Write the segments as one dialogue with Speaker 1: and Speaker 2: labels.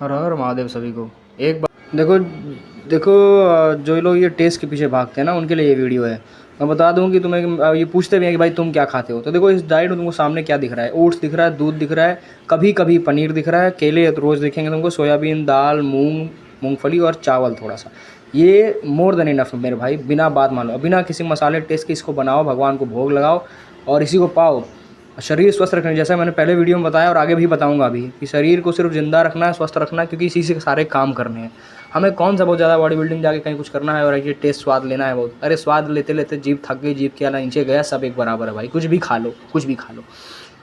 Speaker 1: हर हर महादेव सभी को। एक बार देखो देखो जो लोग ये टेस्ट के पीछे भागते हैं ना, उनके लिए ये वीडियो है। मैं बता दूं कि तुम्हें ये पूछते भी हैं कि भाई तुम क्या खाते हो, तो देखो इस डाइट में तुमको सामने क्या दिख रहा है, ओट्स दिख रहा है, दूध दिख रहा है, कभी कभी पनीर दिख रहा है, केले रोज़ दिखेंगे तुमको, सोयाबीन, दाल, मूंगफली और चावल थोड़ा सा। ये मोर देन इनफ है मेरे भाई, बिना बात मान लो, बिना किसी मसाले टेस्ट के इसको बनाओ, भगवान को भोग लगाओ और इसी को पाओ। शरीर स्वस्थ रखना, जैसा मैंने पहले वीडियो में बताया और आगे भी बताऊंगा अभी, कि शरीर को सिर्फ जिंदा रखना है, स्वस्थ रखना है, क्योंकि इसी से सारे काम करने हैं। हमें कौन सा बहुत ज़्यादा बॉडी बिल्डिंग जाके कहीं कुछ करना है और ये टेस्ट स्वाद लेना है बहुत, अरे स्वाद लेते लेते जीभ थक गई, जीभ के अला नीचे गया, सब एक बराबर है भाई, कुछ भी खा लो, कुछ भी खा लो।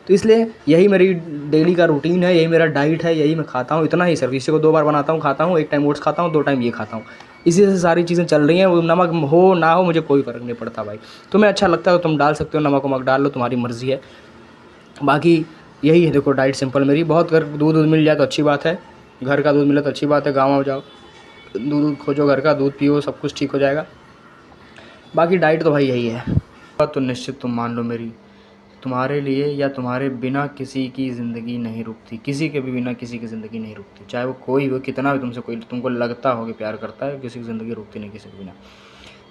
Speaker 1: तो इसलिए यही मेरी डेली का रूटीन है, यही मेरा डाइट है, यही मैं खाता हूँ, इतना ही सिर्फ, इसी को 2 बार बनाता हूँ, खाता हूँ, एक टाइम ओट्स खाता हूँ, 2 टाइम ये खाता हूँ। इसी से सारी चीज़ें चल रही हैं, वो नमक हो ना हो मुझे कोई फ़र्क नहीं पड़ता भाई। तुम्हें अच्छा लगता है तो तुम डाल सकते हो, नमक वमक डाल लो, तुम्हारी मर्ज़ी है। बाकी यही है, देखो डाइट सिंपल मेरी, बहुत घर दूध मिल जाए तो अच्छी बात है, घर का दूध मिले तो अच्छी बात है, गाँव जाओ दूध खोजो, घर का दूध पियो, सब कुछ ठीक हो जाएगा। बाकी डाइट तो भाई यही है। बात तो निश्चित तुम मान लो मेरी, तुम्हारे लिए या तुम्हारे बिना किसी की ज़िंदगी नहीं रुकती, किसी के भी बिना किसी की ज़िंदगी नहीं रुकती, चाहे वो कोई हो, कितना भी तुमसे कोई तुमको लगता हो कि प्यार करता है, किसी की ज़िंदगी रुकती नहीं किसी के बिना।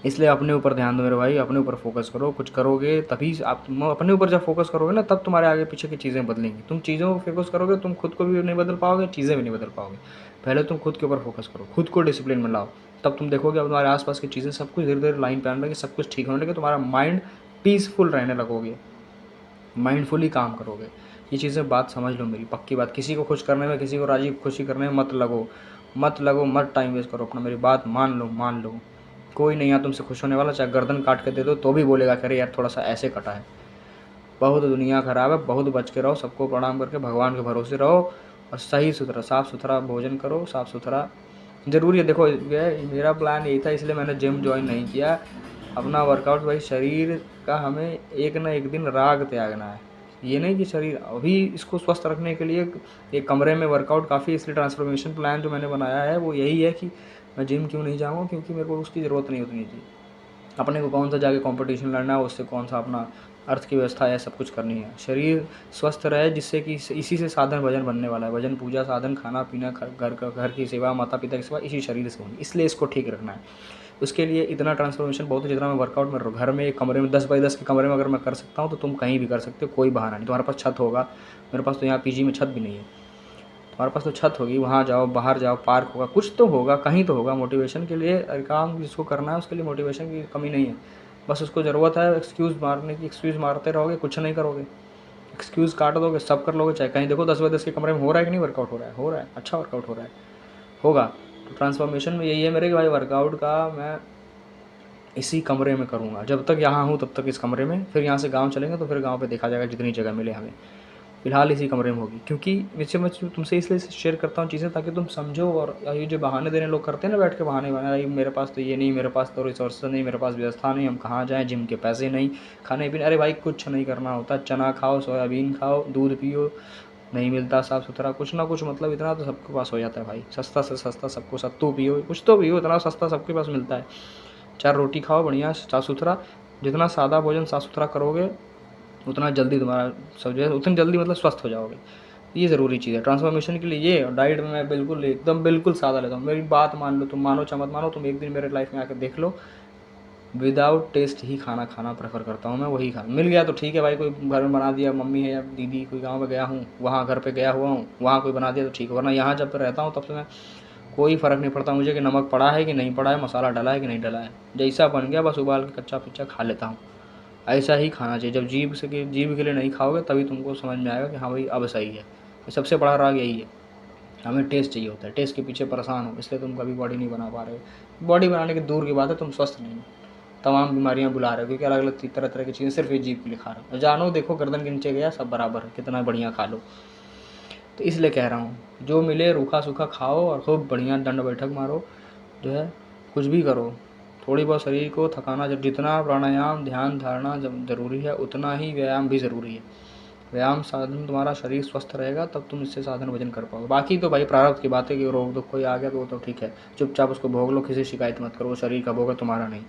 Speaker 1: इसलिए अपने ऊपर ध्यान दो मेरे भाई, अपने ऊपर फोकस करो, कुछ करोगे तभी आप, अपने ऊपर जब फोकस करोगे ना, तब तुम्हारे आगे पीछे की चीज़ें बदलेंगी। तुम चीज़ों पर फोकस करोगे, तुम खुद को भी नहीं बदल पाओगे, चीज़ें भी नहीं बदल पाओगे। पहले तुम खुद के ऊपर फोकस करो, खुद को डिसिप्लिन में लाओ, तब तुम देखोगे अब तुम्हारे आसपास की चीज़ें सब कुछ धीरे धीरे लाइन पे आने लगे, सब कुछ ठीक होने लगे, तुम्हारा माइंड पीसफुल रहने लगोगे, माइंडफुली काम करोगे। ये चीज़ें बात समझ लो मेरी, पक्की बात। किसी को खुश करने में, किसी को राजी खुशी करने में मत लगो, मत लगो, मत टाइम वेस्ट करो अपना, मेरी बात मान लो, मान लो। कोई नहीं यहाँ तुमसे खुश होने वाला, चाहे गर्दन काट के दे दो तो भी बोलेगा कि अरे यार थोड़ा सा ऐसे कटा है। बहुत दुनिया ख़राब है, बहुत बच के रहो, सबको प्रणाम करके भगवान के भरोसे रहो और सही सुथरा साफ़ सुथरा भोजन करो, साफ़ सुथरा ज़रूरी है। देखो ये मेरा प्लान यही था, इसलिए मैंने जिम ज्वाइन नहीं किया। अपना वर्कआउट भाई, शरीर का हमें एक ना एक दिन राग त्यागना है। ये नहीं कि शरीर अभी इसको स्वस्थ रखने के लिए एक कमरे में वर्कआउट काफ़ी, इसलिए ट्रांसफॉर्मेशन प्लान जो मैंने बनाया है वो यही है कि मैं जिम क्यों नहीं जाऊँगा, क्योंकि मेरे को उसकी ज़रूरत नहीं उतनी थी। अपने को कौन सा जाके कंपटीशन लड़ना है, उससे कौन सा अपना अर्थ की व्यवस्था है, सब कुछ करनी है। शरीर स्वस्थ रहे, जिससे कि इसी से साधन भजन बनने वाला है। भजन पूजा साधन, खाना पीना, घर की सेवा, माता पिता की सेवा इसी शरीर से होगी, इसलिए इसको ठीक रखना है। उसके लिए इतना ट्रांसफॉर्मेशन बहुत है, जितना मैं वर्कआउट में घर में एक कमरे में 10 बाई 10 के कमरे में अगर मैं कर सकता हूँ, तो तुम कहीं भी कर सकते हो, कोई बहाना नहीं। तुम्हारे पास छत होगा, मेरे पास तो यहाँ पीजी में छत भी नहीं है, तुम्हारे पास तो छत होगी, वहाँ जाओ, बाहर जाओ, पार्क होगा, कुछ तो होगा, कहीं तो होगा। मोटिवेशन के लिए काम जिसको करना है उसके लिए मोटिवेशन की कमी नहीं है, बस उसको ज़रूरत है एक्सक्यूज़ मारने की। एक्सक्यूज़ मारते रहोगे कुछ नहीं करोगे, एक्सक्यूज़ काट दोगे सब कर लोगे। चाहे कहीं देखो 10 बाई 10 के कमरे में हो रहा है कि नहीं वर्कआउट, हो रहा है, हो रहा है, अच्छा वर्कआउट हो रहा है, होगा। तो ट्रांसफॉर्मेशन में यही है मेरे कि भाई वर्कआउट का मैं इसी कमरे में करूँगा, जब तक यहाँ हूँ तब तक इस कमरे में, फिर यहाँ से गाँव चलेंगे तो फिर गाँव पे देखा जाएगा, जितनी जगह मिले हमें। फिलहाल इसी कमरे में होगी, क्योंकि वैसे मैं तुमसे इसलिए शेयर करता हूँ चीज़ें ताकि तुम समझो। और ये जो बहाने देने लोग करते हैं ना, बैठ के बहाने बनाए, मेरे पास तो ये नहीं, मेरे पास तो रिसोर्स नहीं, मेरे पास व्यवस्था नहीं, हम कहाँ जाएँ, जिम के पैसे नहीं, खाने पीने, अरे भाई कुछ नहीं करना होता, चना खाओ, सोयाबीन खाओ, दूध पियो, नहीं मिलता साफ़ सुथरा कुछ ना कुछ, मतलब इतना तो सबके पास हो जाता है भाई, सस्ता से सस्ता सबको, सत्तू पियो, कुछ तो पियो, इतना सस्ता सबके पास मिलता है। 4 रोटी खाओ बढ़िया साफ़ सुथरा, जितना सादा भोजन साफ़ सुथरा करोगे उतना जल्दी तुम्हारा सब जो है, उतनी जल्दी मतलब स्वस्थ हो जाओगे। ये ज़रूरी चीज़ है ट्रांसफॉर्मेशन के लिए। ये और डाइट में मैं बिल्कुल एकदम बिल्कुल सादा लेता हूँ, मेरी बात मान लो, तुम मानो चाहे मत मानो, तुम एक दिन मेरे लाइफ में आकर देख लो, विदाउट टेस्ट ही खाना खाना प्रेफर करता हूँ मैं, वही खा मिल गया तो ठीक है भाई, कोई घर में बना दिया, मम्मी है या दीदी, कोई गाँव में गया हूँ, वहाँ घर पे गया हुआ हूँ, वहाँ कोई बना दिया तो ठीक है, वरना यहाँ जब रहता हूँ तब से मैं कोई फ़र्क नहीं पड़ता मुझे कि नमक पड़ा है कि नहीं पड़ा है, मसाला डला है कि नहीं डला है, जैसा बन गया बस उबाल के कच्चा पिच्चा खा लेता हूँ। ऐसा ही खाना चाहिए। जब जीभ के लिए नहीं खाओगे तभी तुमको समझ में आएगा कि हाँ भाई अब सही है। सबसे बड़ा राग यही है, हमें टेस्ट चाहिए होता है, टेस्ट के पीछे परेशान हो, इसलिए तुम कभी बॉडी नहीं बना पा रहे हो। बॉडी बनाने की दूर की बात है, तुम स्वस्थ नहीं हो, तमाम बीमारियाँ बुला रहे हो, क्योंकि अलग अलग तरह तरह की चीज़ें सिर्फ ये जीभ के लिए खा रहे हो। जानो देखो गर्दन के नीचे गया सब बराबर है, कितना बढ़िया खा लो। तो इसलिए कह रहा हूँ, जो मिले रूखा सूखा खाओ और खूब बढ़िया दंड बैठक मारो, जो है कुछ भी करो, थोड़ी बहुत शरीर को थकाना, जब जितना प्राणायाम ध्यान धारणा जब ज़रूरी है उतना ही व्यायाम भी ज़रूरी है। व्यायाम साधन तुम्हारा शरीर स्वस्थ रहेगा तब तुम इससे साधन वजन कर पाओगे। बाकी तो भाई प्रारब्ध की बात है कि रोग दुख कोई आ गया तो वो तो ठीक है, चुपचाप उसको भोग लो, किसी शिकायत मत करो, वो शरीर का भोग है तुम्हारा नहीं।